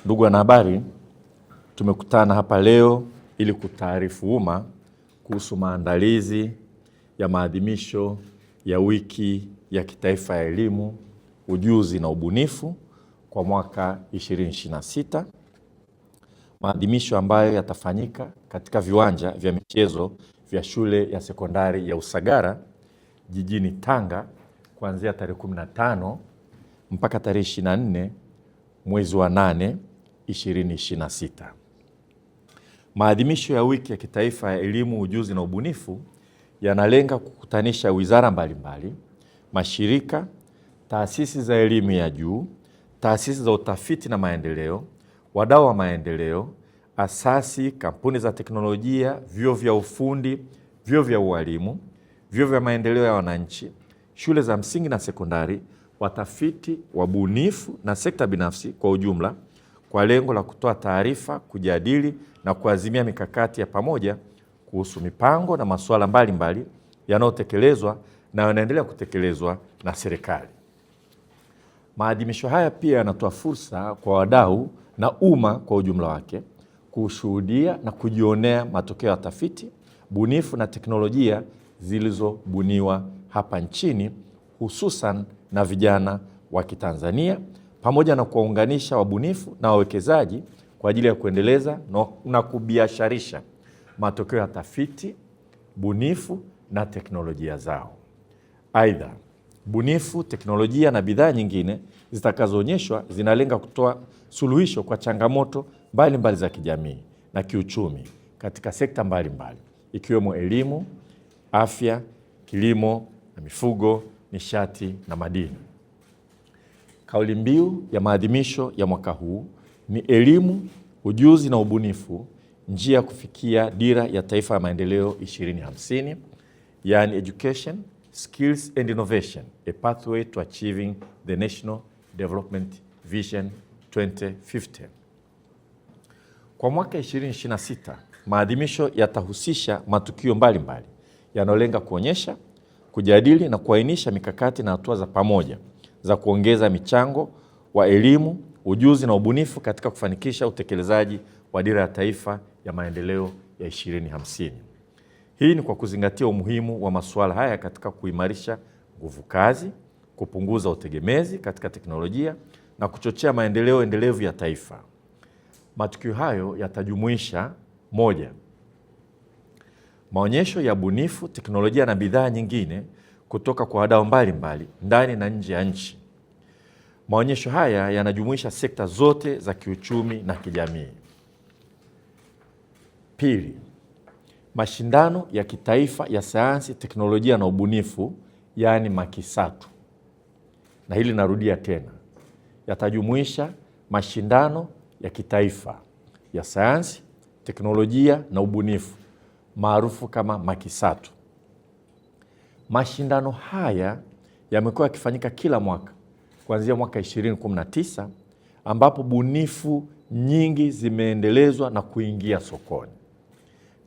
Ndugu wanahabari, tumekutana hapa leo ili kutaarifu umma kuhusu maandalizi ya maadhimisho ya wiki ya kitaifa ya elimu, ujuzi na ubunifu kwa mwaka 2026. Maadhimisho ambayo yatafanyika katika viwanja vya michezo vya shule ya sekondari ya Usagara jijini Tanga kuanzia tarehe 15 mpaka tarehe 24 mwezi wa 8 2026. Maadhimisho ya wiki ya kitaifa ya elimu, ujuzi na ubunifu yanalenga kukutanisha wizara mbalimbali, mashirika, taasisi za elimu ya juu, taasisi za utafiti na maendeleo, wadau wa maendeleo, asasi, kampuni za teknolojia, vyuo vya ufundi, vyuo vya ualimu, vyuo vya maendeleo ya wananchi, shule za msingi na sekondari, watafiti, wabunifu na sekta binafsi kwa ujumla, kwa lengo la kutoa taarifa, kujadili na kuazimia mikakati ya pamoja kuhusu mipango na masuala mbalimbali yanayotekelezwa na yanaendelea kutekelezwa na serikali. Maadhimisho haya pia yanatoa fursa kwa wadau na umma kwa ujumla wake kushuhudia na kujionea matokeo ya tafiti, bunifu na teknolojia zilizobuniwa hapa nchini, hususan na vijana wa Kitanzania, pamoja na kuwaunganisha wabunifu na wawekezaji kwa ajili ya kuendeleza na kubiasharisha matokeo ya tafiti, bunifu na teknolojia zao. Aidha, bunifu, teknolojia na bidhaa nyingine zitakazoonyeshwa zinalenga kutoa suluhisho kwa changamoto mbalimbali za kijamii na kiuchumi katika sekta mbalimbali ikiwemo elimu, afya, kilimo na mifugo, nishati na madini. Kauli mbiu ya maadhimisho ya mwaka huu ni elimu, ujuzi na ubunifu, njia ya kufikia dira ya taifa ya maendeleo 2050, yani education, skills and innovation, a pathway to achieving the National Development Vision 2050. Kwa mwaka 2026, maadhimisho yatahusisha matukio mbalimbali yanayolenga kuonyesha, kujadili na kuainisha mikakati na hatua za pamoja za kuongeza michango wa elimu, ujuzi na ubunifu katika kufanikisha utekelezaji wa dira ya taifa ya maendeleo ya 2050. Hii ni kwa kuzingatia umuhimu wa masuala haya katika kuimarisha nguvu kazi, kupunguza utegemezi katika teknolojia na kuchochea maendeleo endelevu ya taifa. Matukio hayo yatajumuisha: moja, maonyesho ya bunifu, teknolojia na bidhaa nyingine kutoka kwa wadau mbalimbali ndani na nje ya nchi. Maonyesho haya yanajumuisha sekta zote za kiuchumi na kijamii. Pili, mashindano ya kitaifa ya sayansi, teknolojia na ubunifu, yaani MAKISATU. Na hili narudia tena, yatajumuisha mashindano ya kitaifa ya sayansi, teknolojia na ubunifu maarufu kama MAKISATU. Mashindano haya yamekuwa yakifanyika kila mwaka kuanzia mwaka 2019 ambapo bunifu nyingi zimeendelezwa na kuingia sokoni.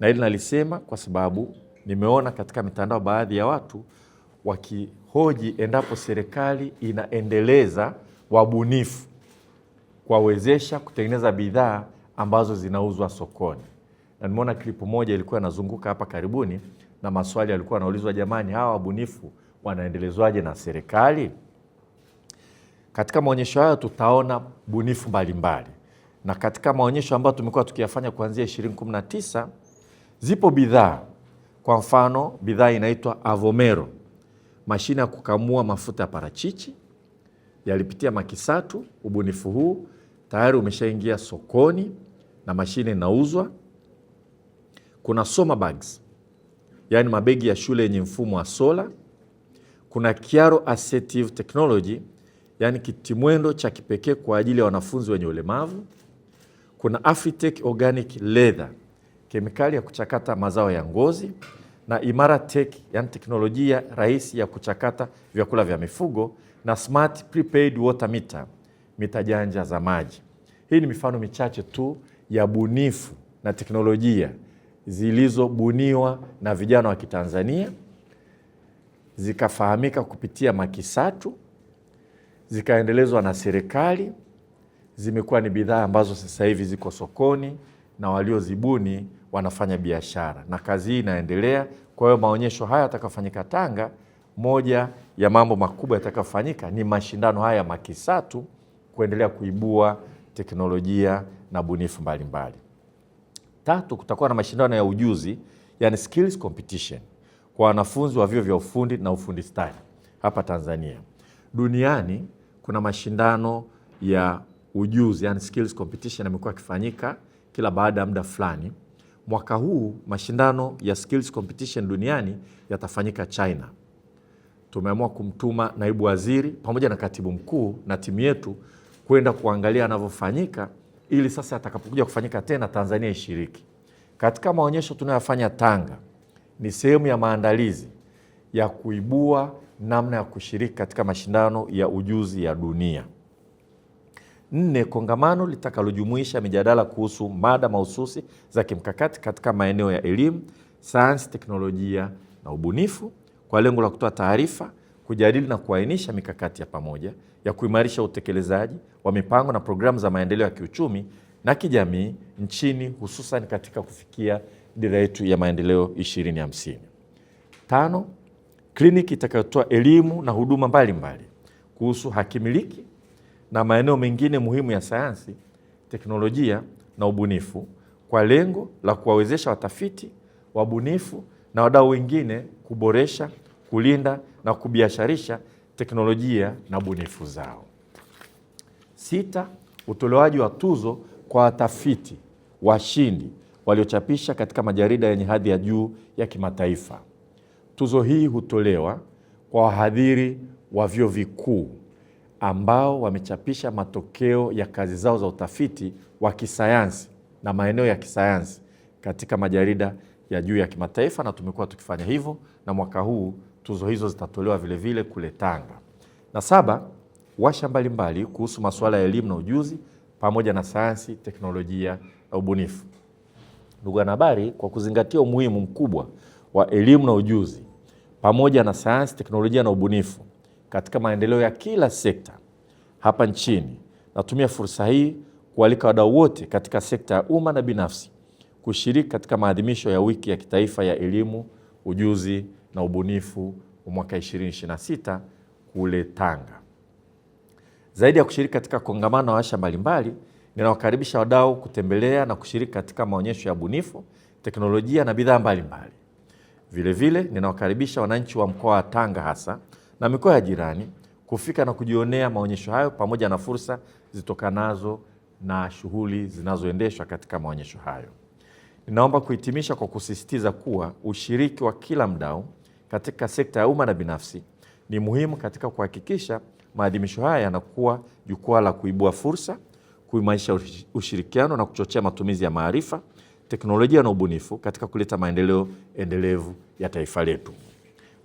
Na hili nalisema kwa sababu nimeona katika mitandao baadhi ya watu wakihoji endapo serikali inaendeleza wabunifu kuwawezesha kutengeneza bidhaa ambazo zinauzwa sokoni. Na nimeona klipu moja ilikuwa inazunguka hapa karibuni na maswali yalikuwa yanaulizwa, jamani, hawa wabunifu wanaendelezwaje na serikali? Katika maonyesho haya tutaona bunifu mbalimbali. Na katika maonyesho ambayo tumekuwa tukiyafanya kuanzia 2019 zipo bidhaa. Kwa mfano, bidhaa inaitwa Avomero, mashine ya kukamua mafuta ya parachichi, yalipitia MAKISATU. Ubunifu huu tayari umeshaingia sokoni na mashine inauzwa. Kuna Soma Bags, yaani mabegi ya shule yenye mfumo wa sola. Kuna Kiaro Assistive Technology, yaani kitimwendo cha kipekee kwa ajili ya wanafunzi wenye ulemavu. Kuna Afritech Organic Leather, kemikali ya kuchakata mazao ya ngozi, na Imara Tech, yaani teknolojia rahisi ya kuchakata vyakula vya mifugo, na Smart Prepaid Water Meter, mita janja za maji. Hii ni mifano michache tu ya bunifu na teknolojia zilizobuniwa na vijana wa Kitanzania, zikafahamika kupitia MAKISATU, zikaendelezwa na serikali, zimekuwa ni bidhaa ambazo sasa hivi ziko sokoni na waliozibuni wanafanya biashara, na kazi hii inaendelea. Kwa hiyo maonyesho haya yatakayofanyika Tanga, moja ya mambo makubwa yatakayofanyika ni mashindano haya MAKISATU kuendelea kuibua teknolojia na bunifu mbalimbali. Tatu, kutakuwa na mashindano ya ujuzi, yani skills competition kwa wanafunzi wa vyuo vya ufundi na ufundi stadi hapa Tanzania. Duniani kuna mashindano ya ujuzi, yani skills competition, yamekuwa yakifanyika kila baada ya muda fulani. Mwaka huu mashindano ya skills competition duniani yatafanyika China. Tumeamua kumtuma naibu waziri pamoja na katibu mkuu na timu yetu kwenda kuangalia yanavyofanyika, ili sasa atakapokuja kufanyika tena Tanzania ishiriki. Katika maonyesho tunayofanya Tanga ni sehemu ya maandalizi ya kuibua namna ya kushiriki katika mashindano ya ujuzi ya dunia. 4, kongamano litakalojumuisha mijadala kuhusu mada mahususi za kimkakati katika maeneo ya elimu, sayansi, teknolojia na ubunifu kwa lengo la kutoa taarifa, kujadili na kuainisha mikakati ya pamoja ya kuimarisha utekelezaji wa mipango na programu za maendeleo ya kiuchumi na kijamii nchini, hususan katika kufikia dira yetu ya maendeleo 2050. 5, kliniki itakayotoa elimu na huduma mbalimbali kuhusu hakimiliki na maeneo mengine muhimu ya sayansi, teknolojia na ubunifu kwa lengo la kuwawezesha watafiti, wabunifu na wadau wengine kuboresha, kulinda na kubiasharisha teknolojia na bunifu zao. 6, utolewaji wa tuzo kwa watafiti washindi waliochapisha katika majarida yenye hadhi ya juu ya kimataifa. Tuzo hii hutolewa kwa wahadhiri wa vyuo vikuu ambao wamechapisha matokeo ya kazi zao za utafiti wa kisayansi na maeneo ya kisayansi katika majarida ya juu ya kimataifa, na tumekuwa tukifanya hivyo, na mwaka huu tuzo hizo zitatolewa vile vile kule Tanga. Na 7, washa mbalimbali kuhusu masuala ya elimu na ujuzi pamoja na sayansi, teknolojia na ubunifu. Ndugu wanahabari, kwa kuzingatia umuhimu mkubwa wa elimu na ujuzi pamoja na sayansi, teknolojia na ubunifu katika maendeleo ya kila sekta hapa nchini, natumia fursa hii kualika wadau wote katika sekta ya umma na binafsi kushiriki katika maadhimisho ya wiki ya kitaifa ya elimu, ujuzi na ubunifu wa mwaka 2026 kule Tanga. Zaidi ya kushiriki katika kongamano na washa mbalimbali, ninawakaribisha wadau kutembelea na kushiriki katika maonyesho ya bunifu, teknolojia na bidhaa mbalimbali. Vile vile ninawakaribisha wananchi wa mkoa wa Tanga hasa na mikoa ya jirani kufika na kujionea maonyesho hayo pamoja na fursa zitokanazo na shughuli zinazoendeshwa katika maonyesho hayo. Ninaomba kuhitimisha kwa kusisitiza kuwa ushiriki wa kila mdau katika sekta ya umma na binafsi ni muhimu katika kuhakikisha maadhimisho haya yanakuwa jukwaa la kuibua fursa, kuimarisha ushirikiano na kuchochea matumizi ya maarifa, teknolojia na ubunifu katika kuleta maendeleo endelevu ya taifa letu.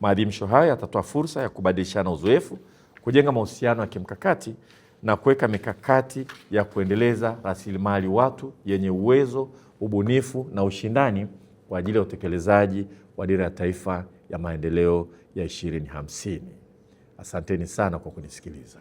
Maadhimisho haya yatatoa fursa ya kubadilishana uzoefu, kujenga mahusiano ya kimkakati na kuweka mikakati ya kuendeleza rasilimali watu yenye uwezo, ubunifu na ushindani kwa ajili ya utekelezaji wa dira ya taifa ya maendeleo ya 2050. Asanteni sana kwa kunisikiliza.